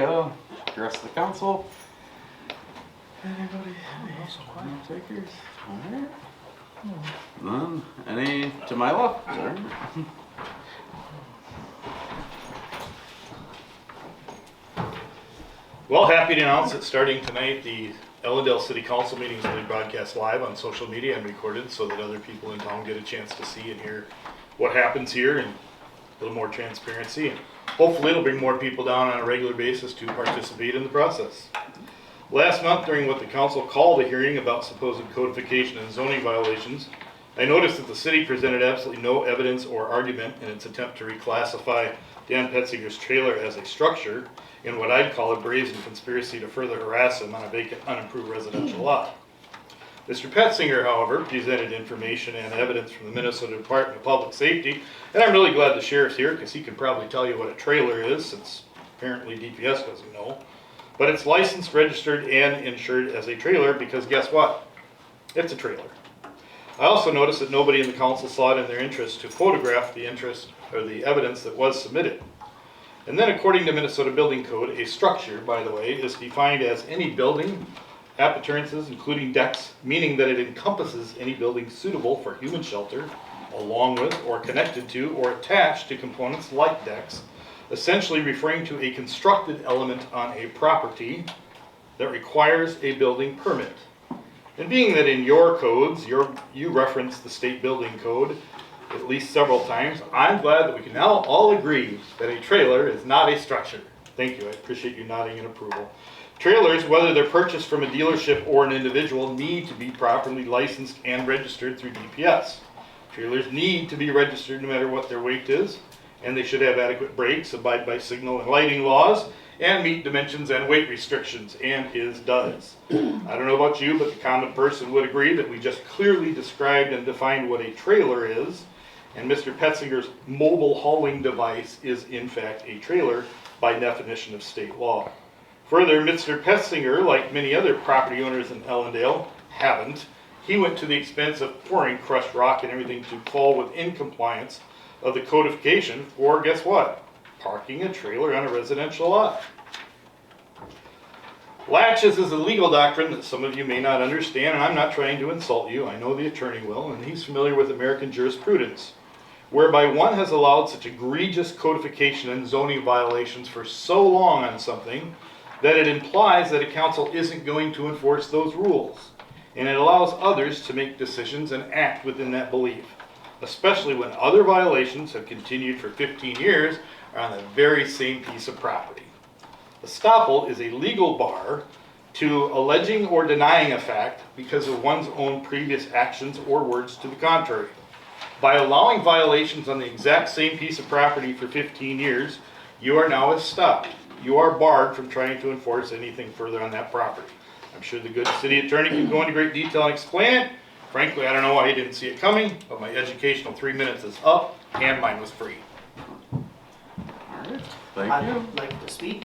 the rest of the council. Anybody? No takers? Alright. None? Any to my left? Sorry. Well, happy to announce that starting tonight, the Ellendale City Council meetings will be broadcast live on social media and recorded so that other people in town get a chance to see and hear what happens here and a little more transparency. And hopefully it'll bring more people down on a regular basis to participate in the process. Last month, during what the council called a hearing about supposed codification and zoning violations, I noticed that the city presented absolutely no evidence or argument in its attempt to reclassify Dan Petzinger's trailer as a structure in what I'd call a brazen conspiracy to further harass him on a vacant, unimproved residential lot. Mr. Petzinger, however, presented information and evidence from the Minnesota Department of Public Safety, and I'm really glad the sheriff's here because he can probably tell you what a trailer is, since apparently DPS doesn't know. But it's licensed, registered, and insured as a trailer because guess what? It's a trailer. I also noticed that nobody in the council saw it in their interest to photograph the evidence that was submitted. And then according to Minnesota Building Code, a structure, by the way, is defined as any building, appurtenances, including decks, meaning that it encompasses any building suitable for human shelter, along with, or connected to, or attached to components like decks, essentially referring to a constructed element on a property that requires a building permit. And being that in your codes, you reference the state building code at least several times, I'm glad that we can now all agree that a trailer is not a structure. Thank you, I appreciate you nodding in approval. Trailers, whether they're purchased from a dealership or an individual, need to be properly licensed and registered through DPS. Trailers need to be registered no matter what their weight is, and they should have adequate brakes, abide by signal and lighting laws, and meet dimensions and weight restrictions, and his does. I don't know about you, but the common person would agree that we just clearly described and defined what a trailer is, and Mr. Petzinger's mobile hauling device is in fact a trailer by definition of state law. Further, Mr. Petzinger, like many other property owners in Ellendale, he went to the expense of pouring crushed rock and everything to fall within compliance of the codification for, guess what? Parking a trailer on a residential lot. Latches is a legal doctrine that some of you may not understand, and I'm not trying to insult you. I know the attorney will, and he's familiar with American jurisprudence, whereby one has allowed such egregious codification and zoning violations for so long on something that it implies that a council isn't going to enforce those rules, and it allows others to make decisions and act within that belief, especially when other violations have continued for 15 years on the very same piece of property. Estoppel is a legal bar to alleging or denying a fact because of one's own previous actions or words to the contrary. By allowing violations on the exact same piece of property for 15 years, you are now estopped. You are barred from trying to enforce anything further on that property. I'm sure the good city attorney can go into great detail and explain it. Frankly, I don't know why he didn't see it coming, but my educational 3 minutes is up, and mine was free. Alright, thank you. I'd like to speak.